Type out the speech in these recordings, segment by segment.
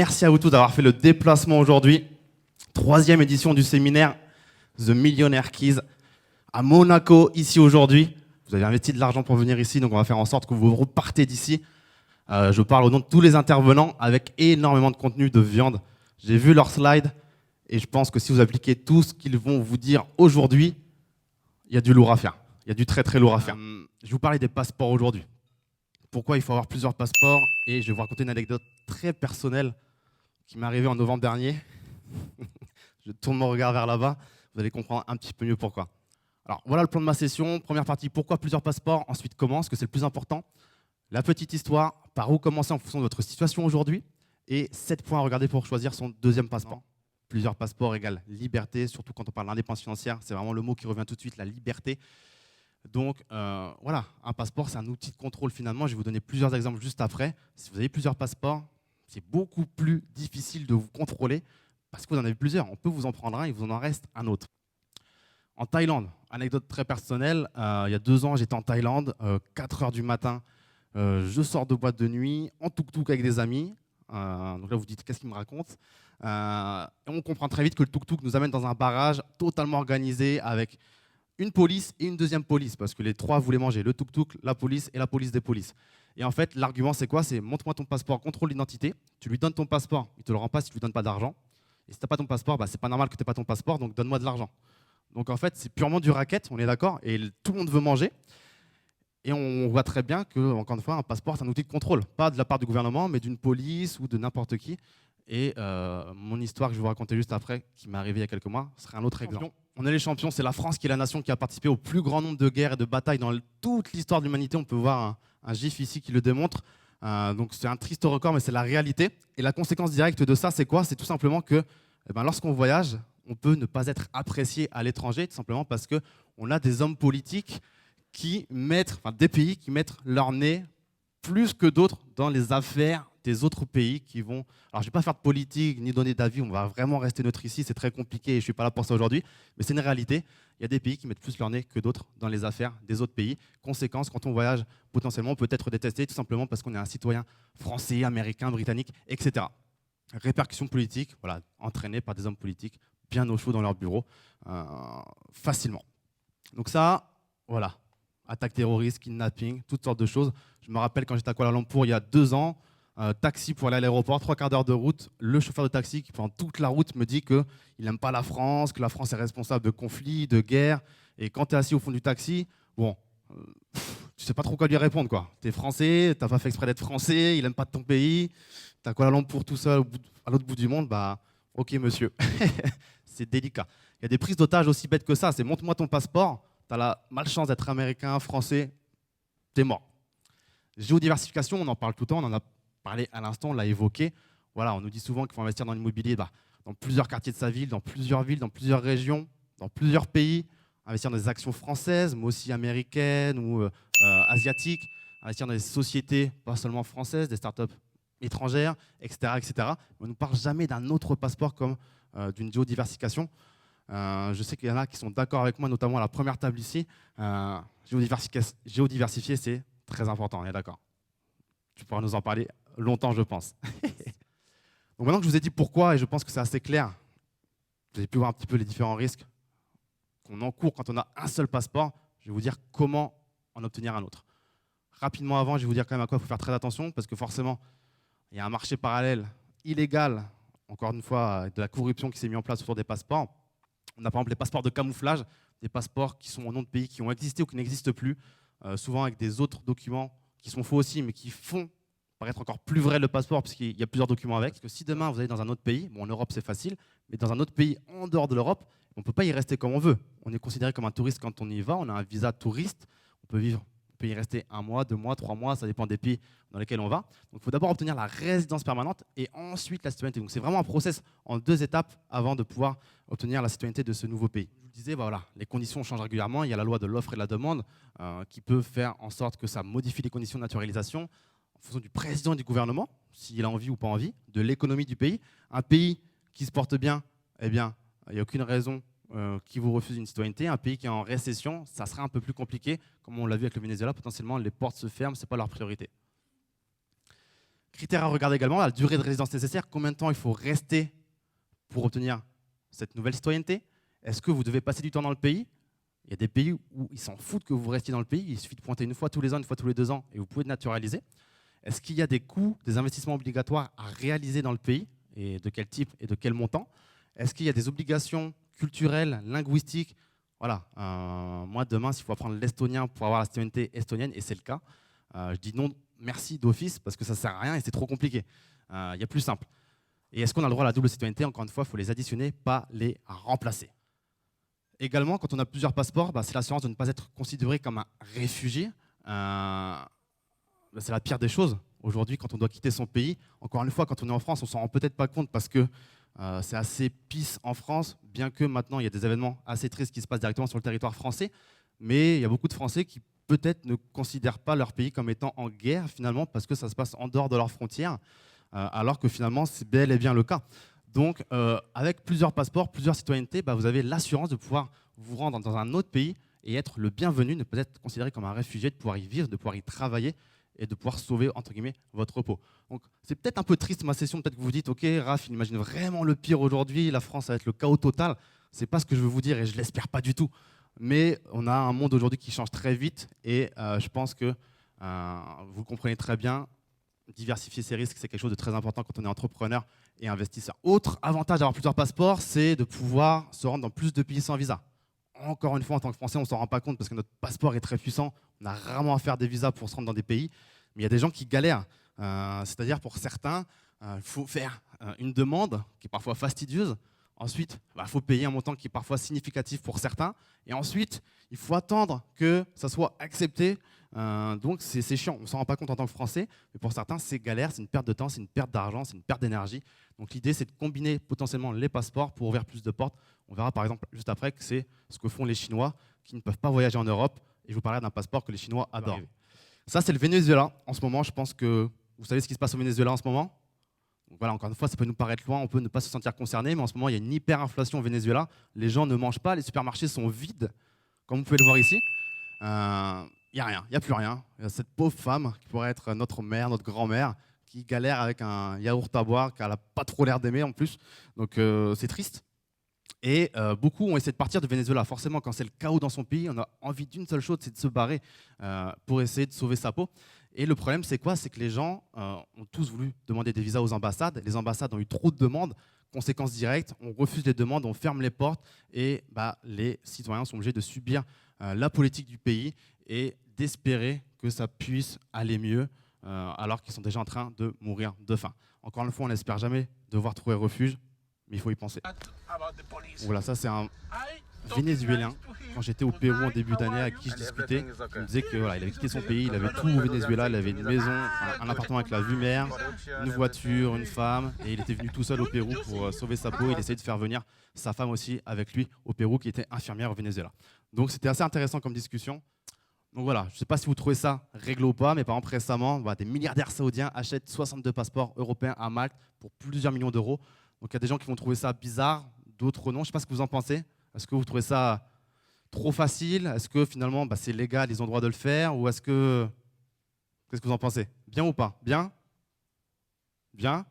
merci à vous tous d'avoir fait le déplacement aujourd'hui. 3e édition du séminaire The Millionaire Keys à Monaco, ici aujourd'hui. Vous avez investi de l'argent pour venir ici, donc on va faire en sorte que vous repartez d'ici. Je parle au nom de tous les intervenants avec énormément de contenu de viande. J'ai vu leurs slides et je pense que si vous appliquez tout ce qu'ils vont vous dire aujourd'hui, il y a du lourd à faire. Il y a du très très lourd à faire. Je vais vous parler des passeports aujourd'hui. Pourquoi il faut avoir plusieurs passeports, et je vais vous raconter une anecdote très personnelle qui m'est arrivée en novembre dernier. Je tourne mon regard vers là-bas, vous allez comprendre un petit peu mieux pourquoi. Alors voilà le plan de ma session. Première partie, pourquoi plusieurs passeports? Ensuite, comment? Parce que c'est le plus important. La petite histoire, par où commencer en fonction de votre situation aujourd'hui. Et 7 points à regarder pour choisir son deuxième passeport. Plusieurs passeports égale liberté, surtout quand on parle d'indépendance financière. C'est vraiment le mot qui revient tout de suite, la liberté. Donc voilà, un passeport, c'est un outil de contrôle finalement. Je vais vous donner plusieurs exemples juste après. Si vous avez plusieurs passeports, c'est beaucoup plus difficile de vous contrôler parce que vous en avez plusieurs. On peut vous en prendre un, il vous en reste un autre. En Thaïlande, anecdote très personnelle, il y a 2 ans, j'étais en Thaïlande, 4 h du matin, je sors de boîte de nuit, en tuk-tuk avec des amis. Donc là, vous dites, qu'est-ce qu'il me raconte? Et on comprend très vite que le tuk-tuk nous amène dans un barrage totalement organisé avec une police et une deuxième police, parce que les 3 voulaient manger, le tuk-tuk, la police et la police des polices. Et en fait, l'argument, c'est quoi? C'est montre-moi ton passeport, contrôle l'identité. Tu lui donnes ton passeport, il ne te le rend pas si tu ne lui donnes pas d'argent. Et si tu n'as pas ton passeport, bah, c'est pas normal que tu n'aies pas ton passeport, donc donne-moi de l'argent. Donc en fait, c'est purement du racket, on est d'accord, et tout le monde veut manger. Et on voit très bien que, encore une fois, un passeport, c'est un outil de contrôle, pas de la part du gouvernement, mais d'une police ou de n'importe qui. Et mon histoire que je vais vous raconter juste après, qui m'est arrivée il y a quelques mois, serait un autre exemple. On est les champions, c'est la France qui est la nation qui a participé au plus grand nombre de guerres et de batailles dans toute l'histoire de l'humanité. On peut voir un gif ici qui le démontre. Donc c'est un triste record, mais c'est la réalité. Et la conséquence directe de ça, c'est quoi? C'est tout simplement que lorsqu'on voyage, on peut ne pas être apprécié à l'étranger, tout simplement parce qu'on a des hommes politiques qui mettent, des pays qui mettent leur nez plus que d'autres dans les affaires des autres pays qui vont... Alors, je ne vais pas faire de politique ni donner d'avis, on va vraiment rester neutre ici, c'est très compliqué et je ne suis pas là pour ça aujourd'hui, mais c'est une réalité. Il y a des pays qui mettent plus leur nez que d'autres dans les affaires des autres pays. Conséquence, quand on voyage, potentiellement, on peut être détesté tout simplement parce qu'on est un citoyen français, américain, britannique, etc. Répercussions politiques, voilà, entraînées par des hommes politiques bien au chaud dans leur bureau, facilement. Donc ça, voilà, attaque terroriste, kidnapping, toutes sortes de choses. Je me rappelle quand j'étais à Kuala Lumpur il y a 2 ans, taxi pour aller à l'aéroport, 3/4 d'heure de route. Le chauffeur de taxi qui pendant toute la route me dit qu'il n'aime pas la France, que la France est responsable de conflits, de guerres. Et quand tu es assis au fond du taxi, bon, tu sais pas trop quoi lui répondre, quoi. Tu es français, tu n'as pas fait exprès d'être français, il n'aime pas ton pays, tu as Kuala Lumpur tout seul à l'autre bout du monde, bah ok monsieur, c'est délicat. Il y a des prises d'otages aussi bêtes que ça, c'est montre-moi ton passeport, tu as la malchance d'être américain, français, t'es mort. Géodiversification, on en parle tout le temps, on en a parlé à l'instant, on l'a évoqué. Voilà, on nous dit souvent qu'il faut investir dans l'immobilier dans plusieurs quartiers de sa ville, dans plusieurs régions, dans plusieurs pays, investir dans des actions françaises, mais aussi américaines ou asiatiques, investir dans des sociétés, pas seulement françaises, des startups étrangères, etc. etc. Mais on ne nous parle jamais d'un autre passeport comme d'une géodiversification. Je sais qu'il y en a qui sont d'accord avec moi, notamment à la première table ici. Géodiversifier, c'est très important, on est d'accord. Tu pourras nous en parler longtemps, je pense. Donc maintenant que je vous ai dit pourquoi, et je pense que c'est assez clair, vous avez pu voir un petit peu les différents risques qu'on encourt quand on a un seul passeport, je vais vous dire comment en obtenir un autre. Rapidement avant, je vais vous dire quand même à quoi il faut faire très attention, parce que forcément, il y a un marché parallèle illégal, encore une fois, de la corruption qui s'est mis en place autour des passeports. On a par exemple les passeports de camouflage, des passeports qui sont au nom de pays qui ont existé ou qui n'existent plus, souvent avec des autres documents qui sont faux aussi, mais qui font paraître encore plus vrai le passeport, puisqu'il y a plusieurs documents avec. Parce que si demain vous allez dans un autre pays, bon en Europe c'est facile, mais dans un autre pays en dehors de l'Europe, on ne peut pas y rester comme on veut. On est considéré comme un touriste quand on y va, on a un visa touriste, on peut y rester 1 mois, 2 mois, 3 mois, ça dépend des pays dans lesquels on va. Donc il faut d'abord obtenir la résidence permanente et ensuite la citoyenneté. Donc c'est vraiment un process en 2 étapes avant de pouvoir obtenir la citoyenneté de ce nouveau pays. Je vous le disais, voilà, les conditions changent régulièrement. Il y a la loi de l'offre et de la demande qui peut faire en sorte que ça modifie les conditions de naturalisation en fonction du président et du gouvernement, s'il a envie ou pas envie, de l'économie du pays. Un pays qui se porte bien, eh bien, il n'y a aucune raison qui vous refuse une citoyenneté. Un pays qui est en récession, ça sera un peu plus compliqué. Comme on l'a vu avec le Venezuela, potentiellement, les portes se ferment, ce n'est pas leur priorité. Critères à regarder également, la durée de résidence nécessaire, combien de temps il faut rester pour obtenir cette nouvelle citoyenneté. Est-ce que vous devez passer du temps dans le pays? Il y a des pays où ils s'en foutent que vous restiez dans le pays, il suffit de pointer une fois tous les ans, une fois tous les 2 ans, et vous pouvez naturaliser. Est-ce qu'il y a des coûts, des investissements obligatoires à réaliser dans le pays, et de quel type et de quel montant? Est-ce qu'il y a des obligations culturelles, linguistiques? Voilà, moi demain, s'il faut apprendre l'estonien pour avoir la citoyenneté estonienne, et c'est le cas, je dis non, merci d'office, parce que ça ne sert à rien et c'est trop compliqué. Il y a plus simple. Et est-ce qu'on a le droit à la double citoyenneté? Encore une fois, il faut les additionner, pas les remplacer. Également, quand on a plusieurs passeports, c'est l'assurance de ne pas être considéré comme un réfugié. C'est la pire des choses. Aujourd'hui, quand on doit quitter son pays, encore une fois, quand on est en France, on ne s'en rend peut-être pas compte parce que c'est assez pisse en France, bien que maintenant, il y a des événements assez tristes qui se passent directement sur le territoire français. Mais il y a beaucoup de Français qui peut-être ne considèrent pas leur pays comme étant en guerre, finalement, parce que ça se passe en dehors de leurs frontières, alors que finalement, c'est bel et bien le cas. Donc, avec plusieurs passeports, plusieurs citoyennetés, vous avez l'assurance de pouvoir vous rendre dans un autre pays et être le bienvenu, ne pas être considéré comme un réfugié, de pouvoir y vivre, de pouvoir y travailler et de pouvoir sauver, entre guillemets, votre repos. Donc, c'est peut-être un peu triste ma session, peut-être que vous dites, ok, Raph, il imagine vraiment le pire aujourd'hui, la France va être le chaos total. C'est pas ce que je veux vous dire et je l'espère pas du tout. Mais on a un monde aujourd'hui qui change très vite et je pense que vous le comprenez très bien, diversifier ses risques, c'est quelque chose de très important quand on est entrepreneur et investisseur. Autre avantage d'avoir plusieurs passeports, c'est de pouvoir se rendre dans plus de pays sans visa. Encore une fois, en tant que Français, on ne s'en rend pas compte parce que notre passeport est très puissant. On a rarement à faire des visas pour se rendre dans des pays. Mais il y a des gens qui galèrent. C'est-à-dire, pour certains, il faut faire une demande qui est parfois fastidieuse. Ensuite, il faut payer un montant qui est parfois significatif pour certains. Et ensuite, il faut attendre que ça soit accepté. Donc, c'est chiant. On ne s'en rend pas compte en tant que Français. Mais pour certains, c'est galère, c'est une perte de temps, c'est une perte d'argent, c'est une perte d'énergie. Donc, l'idée, c'est de combiner potentiellement les passeports pour ouvrir plus de portes. On verra par exemple juste après que c'est ce que font les Chinois qui ne peuvent pas voyager en Europe. Et je vous parlerai d'un passeport que les Chinois adorent. Ça, c'est le Venezuela. En ce moment, je pense que vous savez ce qui se passe au Venezuela en ce moment. Donc voilà, encore une fois, ça peut nous paraître loin, on peut ne pas se sentir concerné, mais en ce moment, il y a une hyperinflation au Venezuela. Les gens ne mangent pas, les supermarchés sont vides, comme vous pouvez le voir ici. Il n'y a rien, il n'y a plus rien. Il y a cette pauvre femme qui pourrait être notre mère, notre grand-mère, qui galère avec un yaourt à boire qu'elle n'a pas trop l'air d'aimer en plus. Donc c'est triste. Et beaucoup ont essayé de partir du Venezuela. Forcément, quand c'est le chaos dans son pays, on a envie d'une seule chose, c'est de se barrer pour essayer de sauver sa peau. Et le problème, c'est quoi? C'est que les gens ont tous voulu demander des visas aux ambassades. Les ambassades ont eu trop de demandes. Conséquence directe, on refuse les demandes, on ferme les portes et les citoyens sont obligés de subir la politique du pays et d'espérer que ça puisse aller mieux alors qu'ils sont déjà en train de mourir de faim. Encore une fois, on n'espère jamais devoir trouver refuge, mais il faut y penser. Voilà, ça c'est un Vénézuélien. Quand j'étais au Pérou en début d'année, avec qui je discutais, il me disait qu'il avait quitté son pays, il avait tout au Venezuela, il avait une maison, un appartement avec la vue mer, une voiture, une femme, et il était venu tout seul au Pérou pour sauver sa peau. Il essayait de faire venir sa femme aussi avec lui au Pérou, qui était infirmière au Venezuela. Donc c'était assez intéressant comme discussion. Donc voilà, je ne sais pas si vous trouvez ça réglo ou pas, mais par exemple récemment, des milliardaires saoudiens achètent 62 passeports européens à Malte pour plusieurs millions d'euros. Donc il y a des gens qui vont trouver ça bizarre, d'autres non. Je ne sais pas ce que vous en pensez. Est-ce que vous trouvez ça trop facile? Est-ce que finalement c'est légal, ils ont le droit de le faire? Ou est-ce que... Qu'est-ce que vous en pensez? Bien ou pas? Bien? Bien?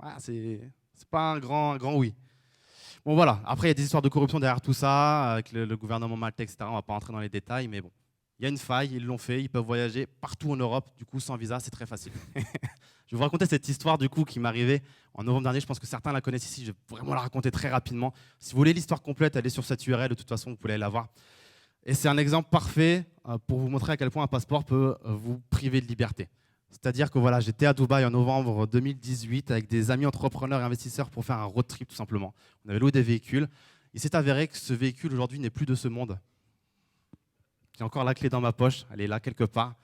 Ouais, c'est pas un grand oui. Bon voilà, après il y a des histoires de corruption derrière tout ça, avec le gouvernement maltais, etc. On ne va pas rentrer dans les détails, mais bon. Il y a une faille, ils l'ont fait, ils peuvent voyager partout en Europe, du coup sans visa, c'est très facile. Je vais vous raconter cette histoire du coup qui m'est arrivée en novembre dernier, je pense que certains la connaissent ici, je vais vraiment la raconter très rapidement. Si vous voulez l'histoire complète, allez sur cette URL, de toute façon vous pouvez aller la voir. Et c'est un exemple parfait pour vous montrer à quel point un passeport peut vous priver de liberté. C'est-à-dire que voilà, j'étais à Dubaï en novembre 2018 avec des amis entrepreneurs et investisseurs pour faire un road trip tout simplement. On avait loué des véhicules. Il s'est avéré que ce véhicule aujourd'hui n'est plus de ce monde. J'ai encore la clé dans ma poche, elle est là quelque part.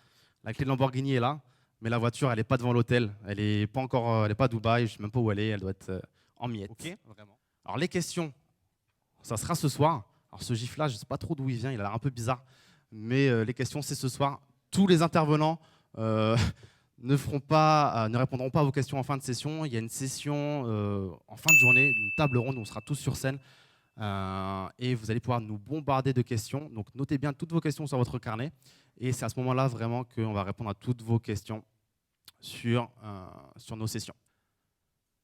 La clé de Lamborghini est là, mais la voiture, elle n'est pas devant l'hôtel. Elle n'est pas encore, elle n'est pas à Dubaï, je ne sais même pas où elle est, elle doit être en miettes. Ok, vraiment. Alors les questions, ça sera ce soir. Alors ce gif-là, je ne sais pas trop d'où il vient, il a l'air un peu bizarre, mais les questions, c'est ce soir. Tous les intervenants ne répondront pas à vos questions en fin de session. Il y a une session en fin de journée, une table ronde où on sera tous sur scène. Et vous allez pouvoir nous bombarder de questions. Donc notez bien toutes vos questions sur votre carnet. Et c'est à ce moment-là vraiment qu'on va répondre à toutes vos questions sur nos sessions.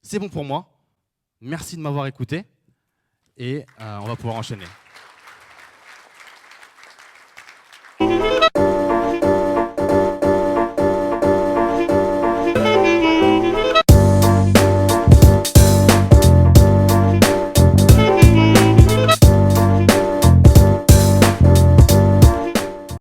C'est bon pour moi. Merci de m'avoir écouté et on va pouvoir enchaîner.